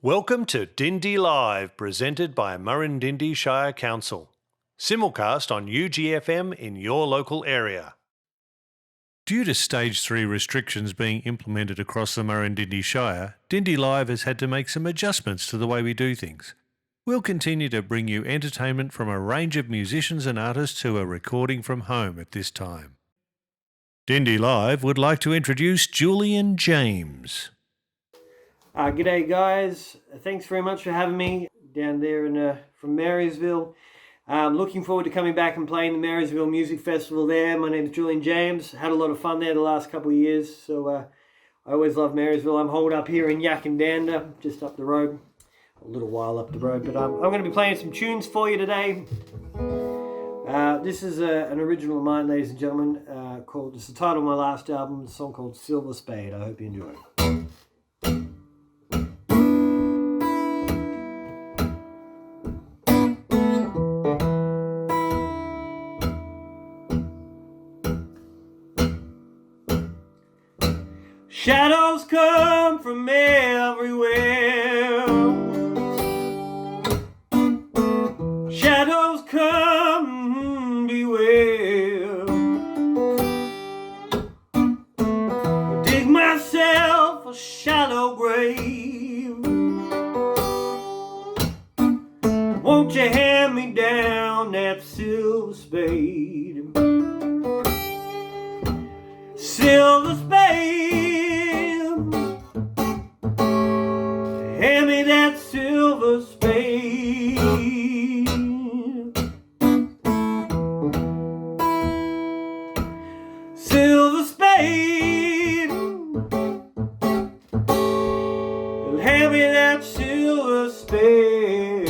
Welcome to Dindi Live, presented by Murrindindi Shire Council. Simulcast on UGFM in your local area. Due to Stage 3 restrictions being implemented across the Murrindindi Shire, Dindi Live has had to make some adjustments to the way we do things. We'll continue to bring you entertainment from a range of musicians and artists who are recording from home at this time. Dindi Live would like to introduce Julian James. G'day guys, thanks very much for having me down there from Marysville. Looking forward to coming back and playing the Marysville Music Festival there. My name's Julian James. Had a lot of fun there the last couple of years, so I always love Marysville. I'm holed up here in Yakandanda, just up the road, a little while up the road, but I'm going to be playing some tunes for you today. This is an original of mine, ladies and gentlemen, it's the title of my last album, a song called Silver Spade. I hope you enjoy it. Shadows come from everywhere. Shadows come, beware. Dig myself a shallow grave. Won't you hand me down that silver spade? Silver spade. Hand me that silver spade. Silver spade. Hand me that silver spade.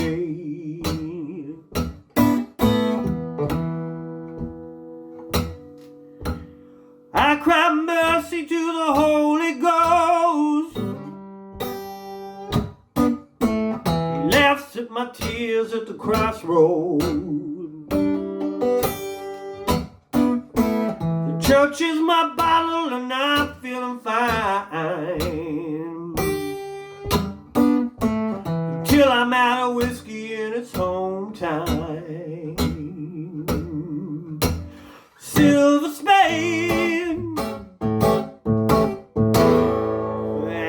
I cry mercy to the Holy Ghost. Laughs at my tears at the crossroads. The church is my bottle and I'm feeling fine until I'm out of whiskey in its home time. Silver spade,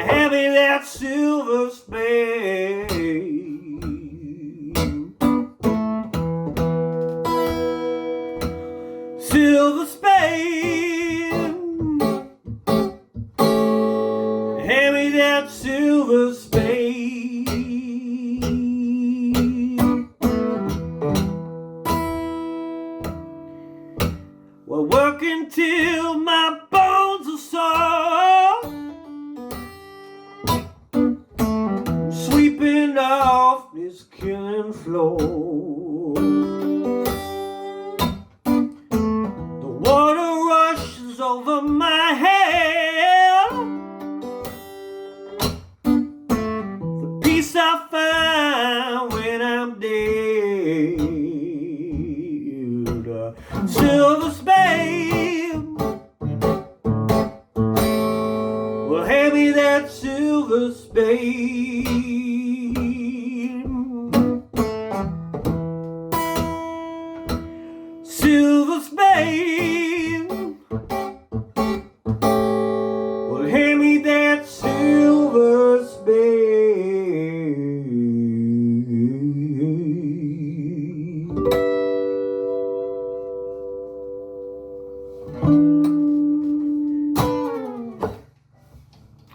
hand me that silver spade. Silver spade, hand me that silver spade. Well, working till my bones are sore, sweeping off this killing floor. The water rushes over my head. The peace I find when I'm dead. Silver spade, well, hand me that silver spade. Silver spade, well, hand me that silver spade.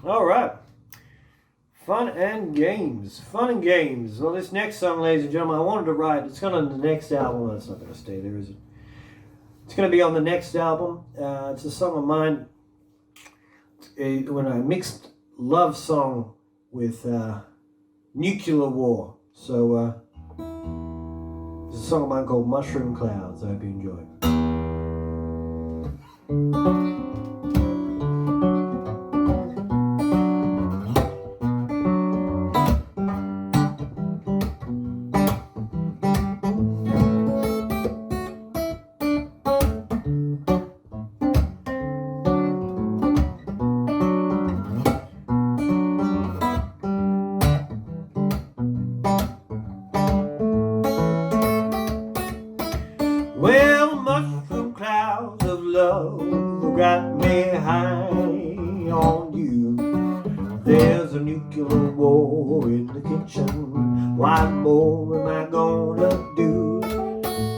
All right, fun and games. Well, this next song, ladies and gentlemen, I wanted to write. It's going on the next album. It's not going to stay there, is it? It's going to be on the next album. It's a song of mine when I mixed love song with nuclear war. So it's a song of mine called Mushroom Clouds. I hope you enjoy it. war in the kitchen. What more am I gonna do?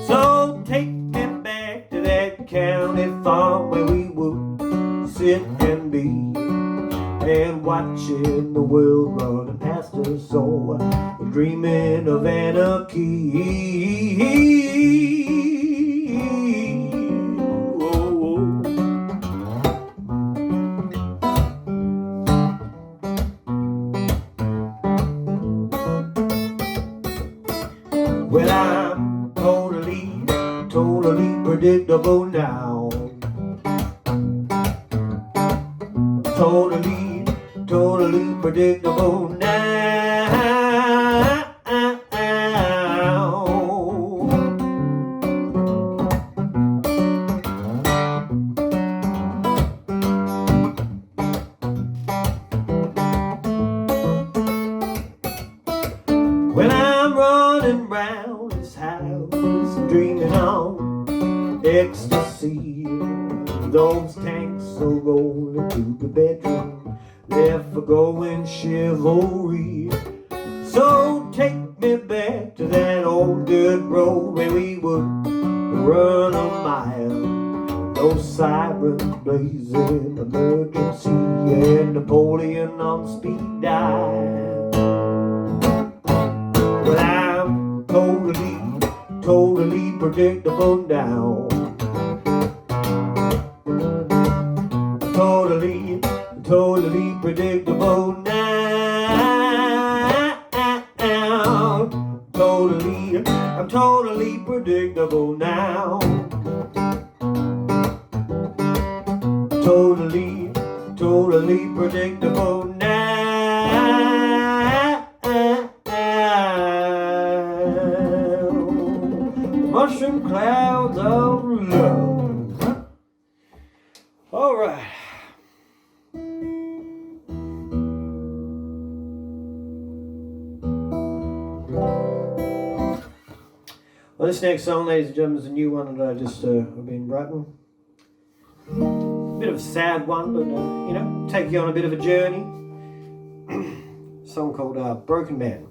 So take me back to that county farm where we would sit and be, and watching the world running past us, so dreaming of anarchy. Well, I'm totally predictable now. Totally predictable now. When I'm running round this house, dreaming on ecstasy, those tanks are rolling to the bedroom, left for going chivalry. So take me back to that old dirt road where we would run a mile. No sirens blazing, emergency, and Napoleon on speed dial. Well, I'm totally predictable now. Totally predictable now. I'm totally predictable now. Totally predictable now. Mushroom clouds of love. All right. Well, this next song, ladies and gentlemen, is a new one that I just have been writing. Bit of a sad one, but you know, take you on a bit of a journey. A song called Broken Man.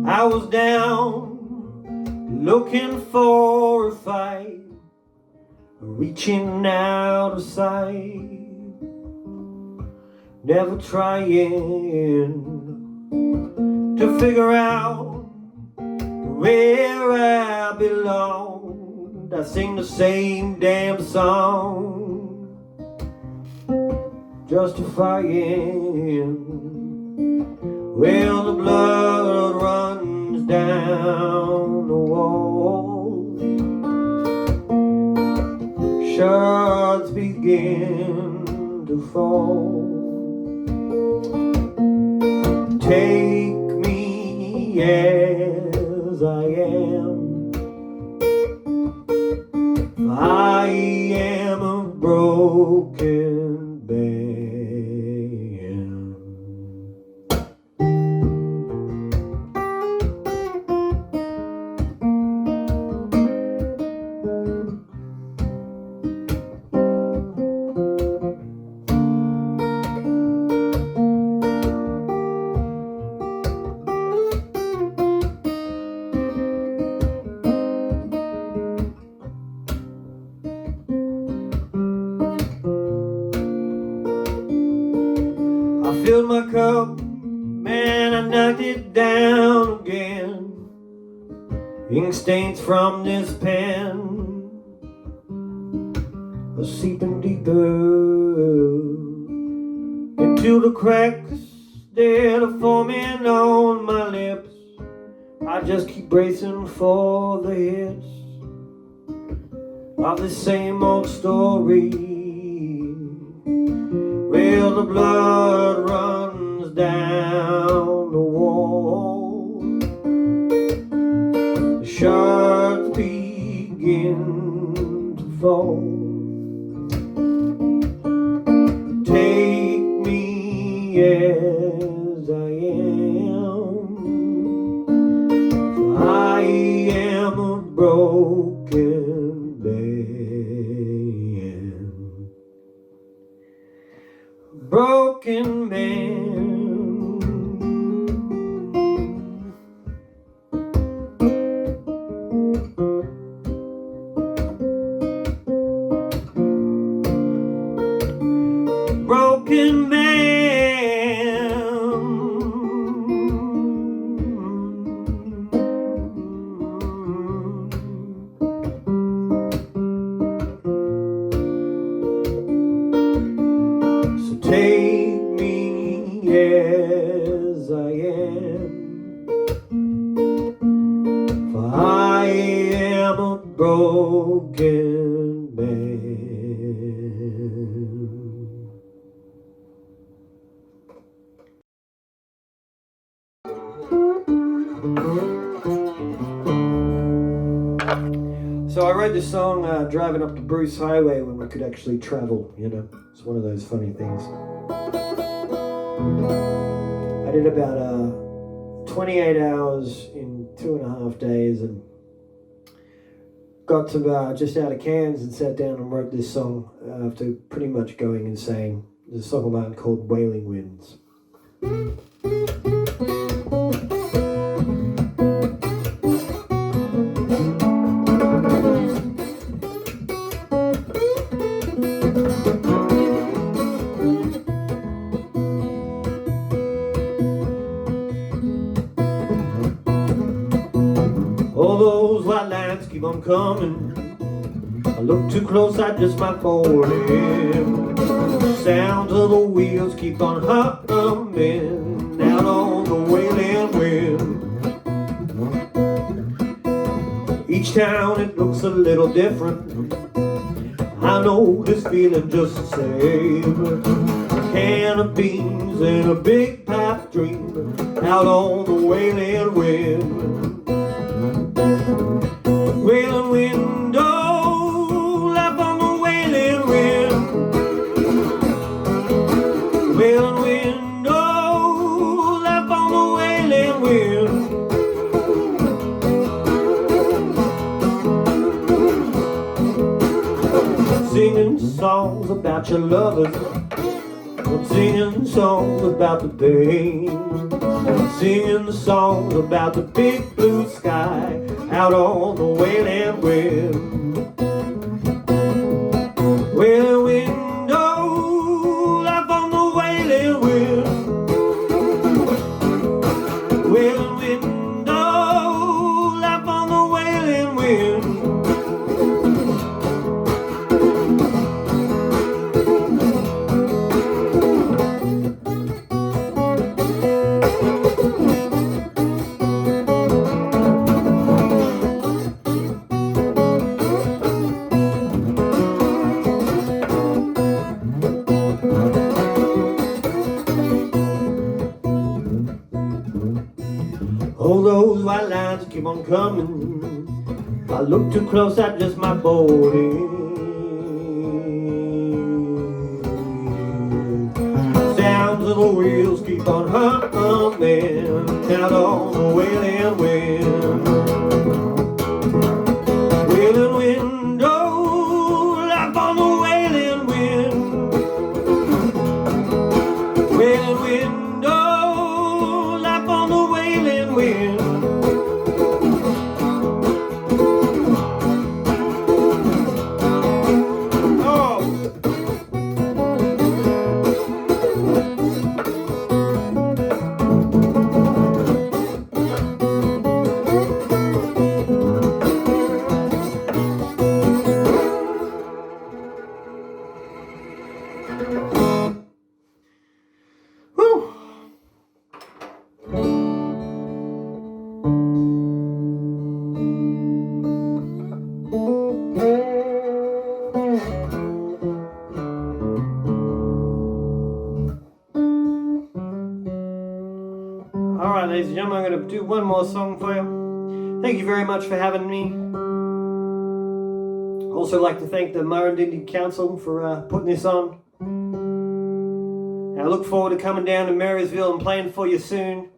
I was down looking for a fight, reaching out of sight, never trying to figure out where I belong. I sing the same damn song, justifying. Well, the blood runs down the wall, shards begin to fall. Take me as I am. I am a broken man. I filled my cup, man, I knocked it down again. Ink stains from this pen are seeping deeper into the cracks that are forming on my lips. I just keep bracing for the hits of the same old story, where the blood runs down the wall, the shards begin to fall. Take me as I am, for I am a broken man. Broken man. Broken man. So take me as I am, for I am a broken man. So I wrote this song driving up the Bruce Highway when we could actually travel, you know. It's one of those funny things. I did about 28 hours in 2.5 days and got to just out of Cairns and sat down and wrote this song after pretty much going insane. There's a song of mine called Wailing Winds. All those white lines keep on coming. I look too close, I just might fall in. Sounds of the wheels keep on humming out on the wailing wind. Each town it looks a little different. I know this feeling just the same. A can of beans and a big pipe dream out on the wailing wind. Wailing wind, oh, left on the wailing wind. Wailing wind, oh, left on the wailing wind. Singing songs about your lovers, I'm singing songs about the pain. I'm singing songs about the big blue sky out on the wailing wind. Wailing wind, oh, life on the wailing wind. Wailing wind, oh, life on the wailing wind. All those white lines keep on coming. If I look too close, I just might board in. Sounds of the wheels keep on humming out on the wailing wind. Wailing wind, oh, life on the wailing wind. Wailing wind, oh, life on the wailing wind. I'm going to do one more song for you. Thank you very much for having me. Also like to thank the Murrindindi Council for putting this on. I look forward to coming down to Marysville and playing for you soon.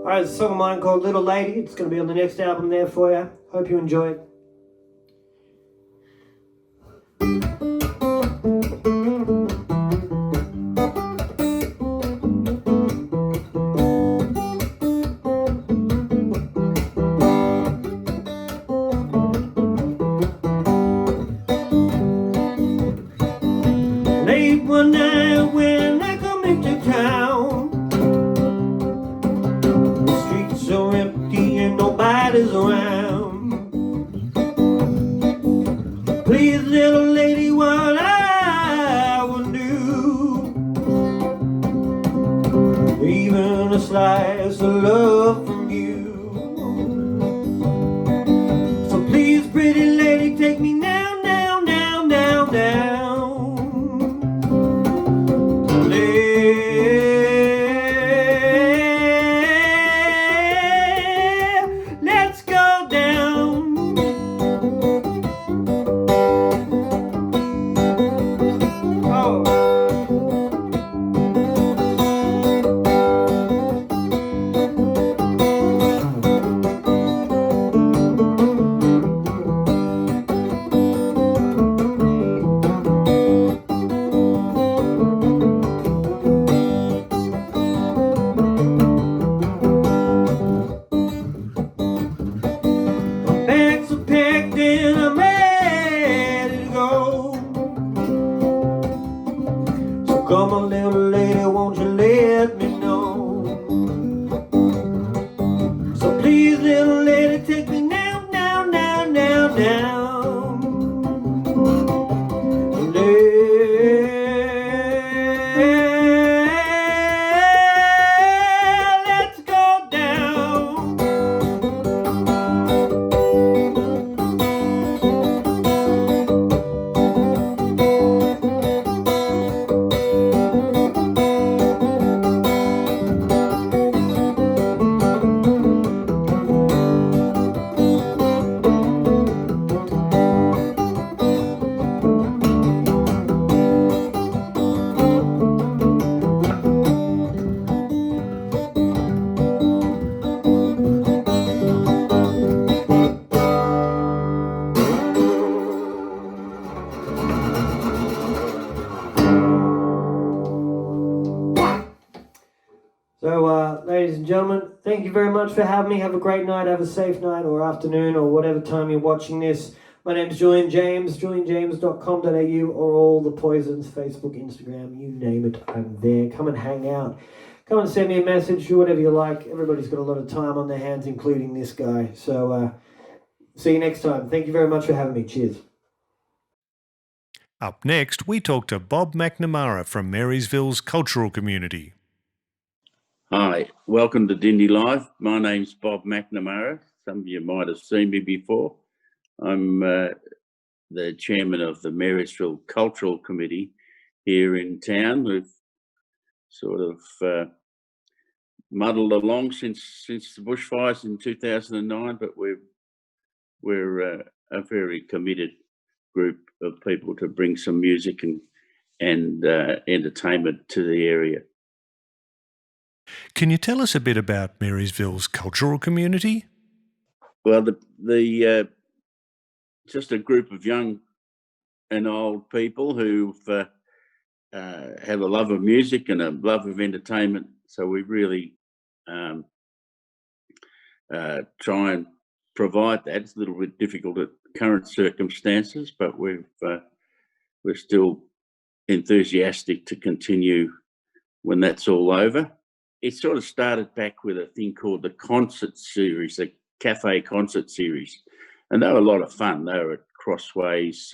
Alright, there's a song of mine called Little Lady. It's going to be on the next album there for you. Hope you enjoy it. Late one night when I come into town, the streets are empty and nobody's around. Please, little lady, what I would do, even a slice of love from you. So please, pretty lady, take me now, now, now, now, now. Let's go down. Oh. Bags are packed and I'm ready to go. So come on, little lady, won't you let me know? So please, little lady, take me now, now, now, now, now. Let's go down. So, ladies and gentlemen, thank you very much for having me. Have a great night, have a safe night or afternoon or whatever time you're watching this. My name's Julian James, julianjames.com.au or all the poisons, Facebook, Instagram, you name it, I'm there. Come and hang out. Come and send me a message, do whatever you like. Everybody's got a lot of time on their hands, including this guy. So, see you next time. Thank you very much for having me. Cheers. Up next, we talk to Bob McNamara from Marysville's cultural community. Hi, welcome to Dindi Live. My name's Bob McNamara. Some of you might have seen me before. I'm the chairman of the Marysville Cultural Committee here in town. We've sort of muddled along since the bushfires in 2009, but we're a very committed group of people to bring some music and entertainment to the area. Can you tell us a bit about Marysville's cultural community? Well, the just a group of young and old people who have a love of music and a love of entertainment. So we really try and provide that. It's a little bit difficult at current circumstances, but we're still enthusiastic to continue when that's all over. It sort of started back with a thing called the concert series, the cafe concert series, and they were a lot of fun. They were at Crossways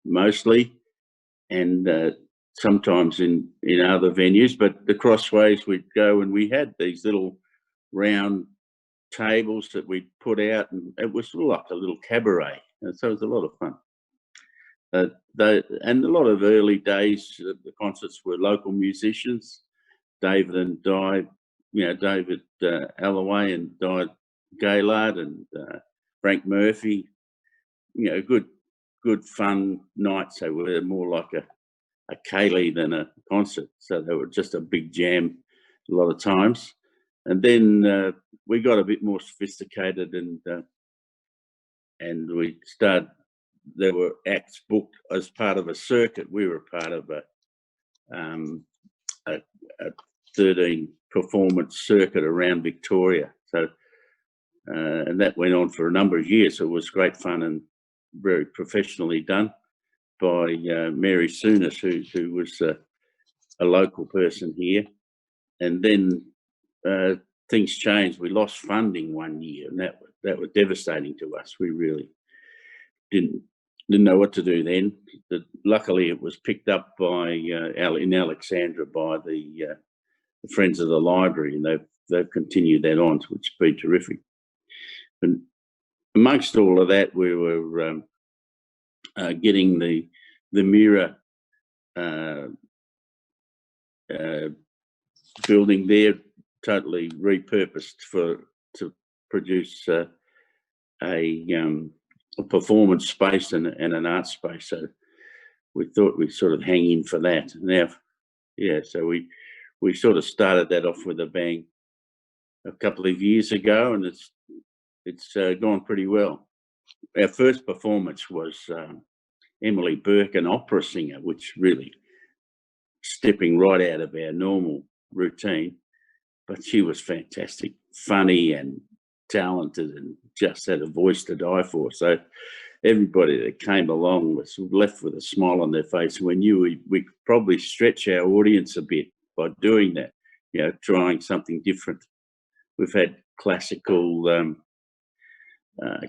mostly, and sometimes in other venues, but the Crossways we'd go and we had these little round tables that we'd put out, and it was like a little cabaret, and so it was a lot of fun. And a lot of early days, the concerts were local musicians, David and Di, David Alloway and Di Gaylard and Frank Murphy, good fun nights. They were more like a ceilidh than a concert, so they were just a big jam a lot of times. And then we got a bit more sophisticated, and we started. There were acts booked as part of a circuit. We were part of a 13 performance circuit around Victoria. So, and that went on for a number of years. So it was great fun and very professionally done by Mary Soonis, who was a local person here. And then things changed. We lost funding one year, and that was devastating to us. We really didn't know what to do then. Luckily, it was picked up by in Alexandra by the Friends of the Library, and they've continued that on, which has been terrific. And amongst all of that, we were getting the Mira building there totally repurposed to produce a performance space and an art space. So we thought we'd sort of hang in for that. Now, so we sort of started that off with a bang a couple of years ago, and it's gone pretty well. Our first performance was Emily Burke, an opera singer, which really stepping right out of our normal routine, but she was fantastic, funny and talented, and just had a voice to die for. So everybody that came along was left with a smile on their face. We knew we could probably stretch our audience a bit by doing that, trying something different. We've had classical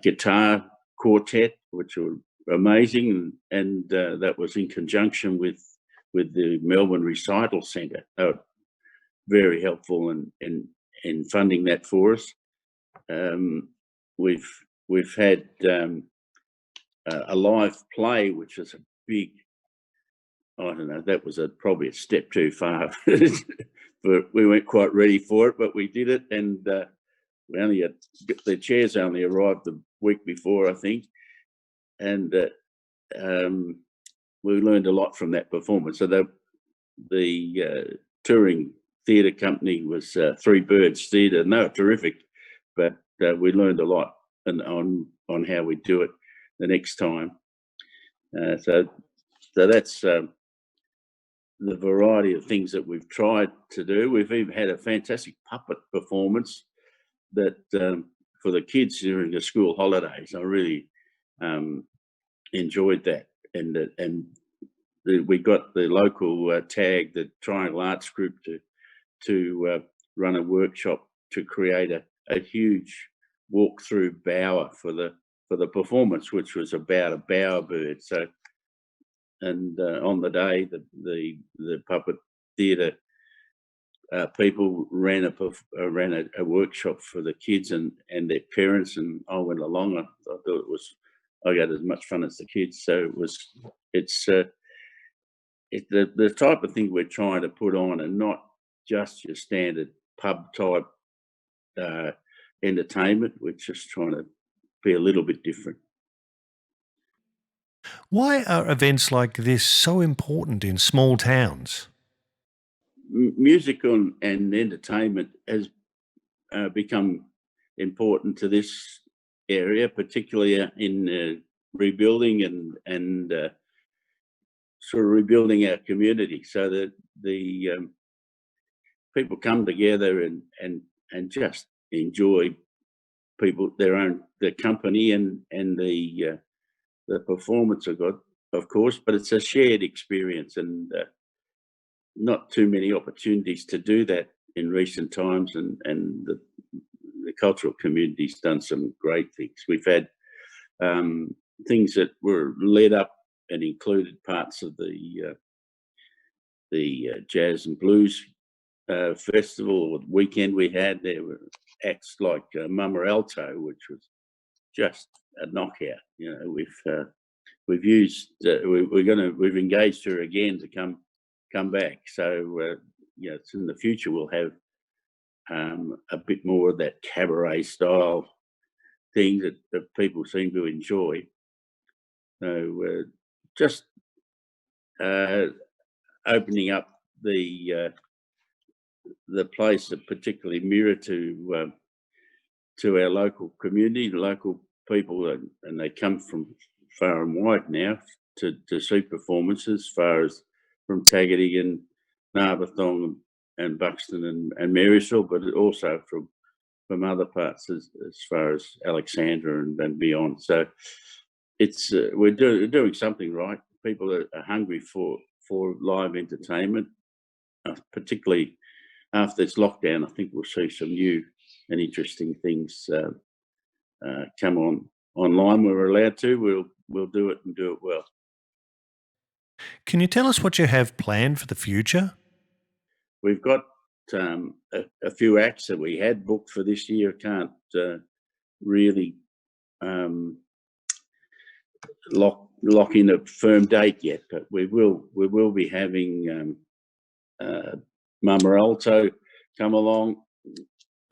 guitar quartet, which were amazing, and that was in conjunction with the Melbourne Recital Centre. They were very helpful in funding that for us. We've had a live play, which was a big, I don't know, that was probably a step too far, but we weren't quite ready for it, but we did it, and we only had, the chairs only arrived the week before, I think, and we learned a lot from that performance. So the touring theatre company was Three Birds Theatre, and they were terrific, but we learned a lot on how we do it the next time. So that's the variety of things that we've tried to do. We've even had a fantastic puppet performance that for the kids during the school holidays. I really enjoyed that, and we got the local tag, the Triangle Arts Group, to run a workshop to create a huge walk-through bower for the performance, which was about a bowerbird. So, and on the day, the puppet theatre people ran a workshop for the kids and their parents, and I went along. I thought I got as much fun as the kids. So it's the type of thing we're trying to put on, and not just your standard pub type entertainment. We're just trying to be a little bit different. Why are events like this so important in small towns? Music and entertainment has become important to this area, particularly in rebuilding and sort of rebuilding our community, so that the people come together and just enjoy their company and the performance of of course, but it's a shared experience, and not too many opportunities to do that in recent times, and the cultural community's done some great things. We've had things that were led up and included parts of the jazz and blues festival or weekend we had. There were acts like Mama Alto, which was just a knockout. You know, we've used we've engaged her again to come back. So you know, in the future we'll have a bit more of that cabaret style thing that people seem to enjoy. So just opening up the place that particularly mirror to our local community, the local people, and they come from far and wide now to see performances, far as from Taggart and Narberthong and Buxton and Marysville, but also from other parts as far as Alexandra and beyond. So it's we're doing something right. People are hungry for live entertainment, particularly after this lockdown. I think we'll see some new and interesting things come online. We're allowed to. We'll do it and do it well. Can you tell us what you have planned for the future? We've got a few acts that we had booked for this year. Can't really lock in a firm date yet, but we will be having Mama Alto come along,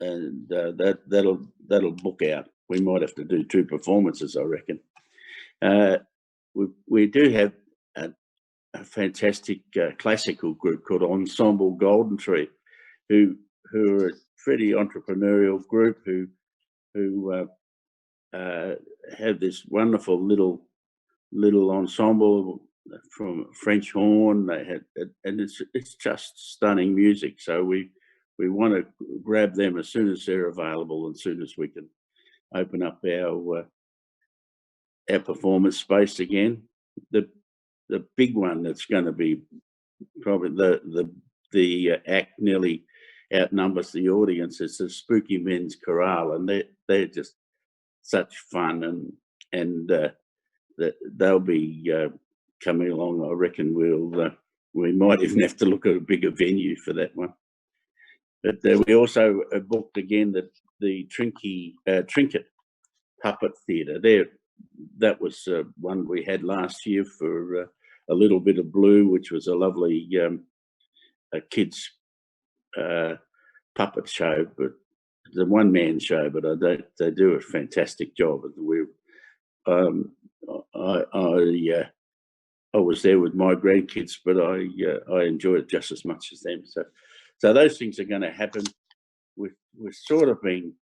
and that'll book out. We might have to do 2 performances, I reckon. We do have a fantastic classical group called Ensemble Golden Tree, who are a pretty entrepreneurial group who have this wonderful little ensemble from French horn. They had, and it's just stunning music. So we want to grab them as soon as they're available, and as soon as we can open up our performance space again. The big one that's going to be probably the act nearly outnumbers the audience is the Spooky Men's Chorale, and they're just such fun, and they'll be coming along. I reckon we might even have to look at a bigger venue for that one. But we also booked again the Trinket Puppet Theatre. That was one we had last year for a little bit of blue, which was a lovely a kids puppet show, but the one-man show. But they do a fantastic job. I was there with my grandkids, but I enjoyed it just as much as them. So those things are going to happen. We're sort of being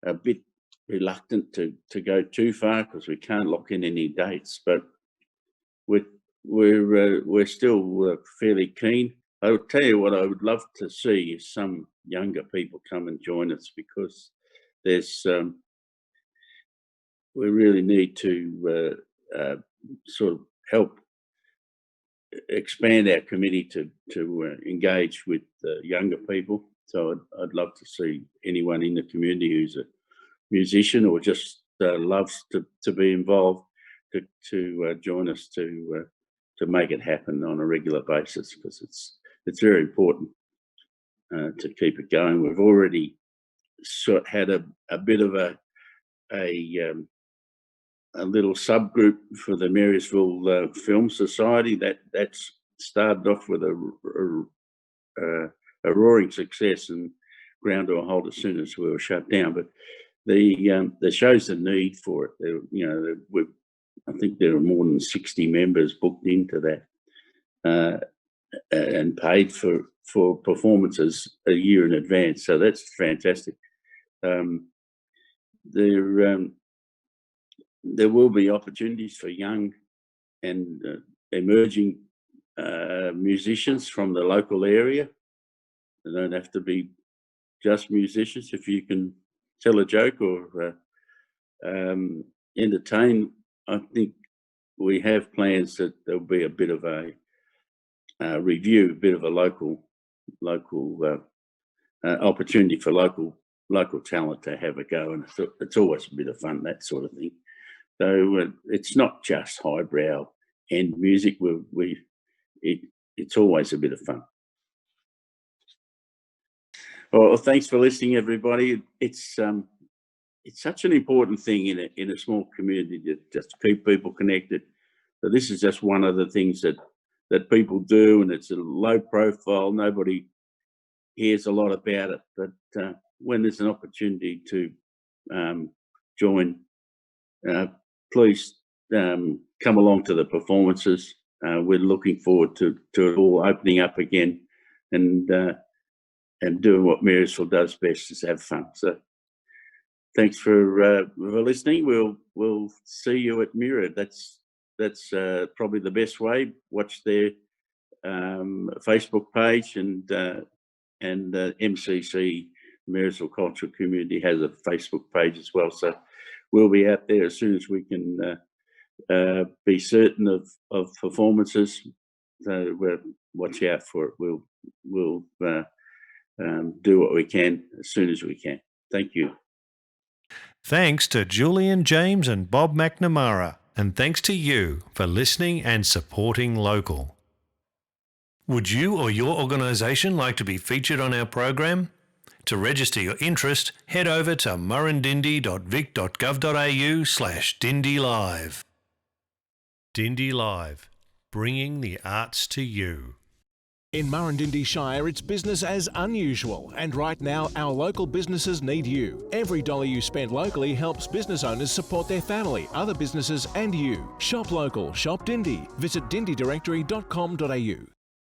a bit reluctant to go too far because we can't lock in any dates, but we're still fairly keen. I would tell you what I would love to see is some younger people come and join us, because there's we really need to sort of help expand our committee to engage with younger people. So I'd love to see anyone in the community who's a musician or just loves to be involved to join us to make it happen on a regular basis, because it's very important to keep it going. We've already had a bit of a little subgroup for the Marysville Film Society that's started off with a roaring success and ground to a halt as soon as we were shut down. But there shows the need for it. I think there are more than 60 members booked into that and paid for performances a year in advance. So that's fantastic. There will be opportunities for young and emerging musicians from the local area. They don't have to be just musicians. If you can tell a joke or entertain, I think we have plans that there'll be a bit of a review, a bit of a local opportunity for local talent to have a go, and it's always a bit of fun, that sort of thing. So it's not just highbrow and music. It's always a bit of fun. Well, thanks for listening, everybody. It's such an important thing in a small community to just keep people connected. So this is just one of the things that people do, and it's a low profile. Nobody hears a lot about it, but when there's an opportunity to join, please come along to the performances. We're looking forward to it all opening up again, and doing what Marysville does best, is have fun. So thanks for listening. We'll see you at Mirror. That's probably the best way. Watch their Facebook page, and MCC, Marysville Cultural Community, has a Facebook page as well. So we'll be out there as soon as we can be certain of performances. So watch out for it. We'll do what we can as soon as we can. Thank you. Thanks to Julian, James and Bob McNamara, and thanks to you for listening and supporting local. Would you or your organisation like to be featured on our program? To register your interest, head over to murrindindi.vic.gov.au/Dindi Live. Dindi Live, bringing the arts to you. In Murrindindi Shire, it's business as unusual, and right now our local businesses need you. Every dollar you spend locally helps business owners support their family, other businesses and you. Shop local, shop Dindi. Visit dindidirectory.com.au.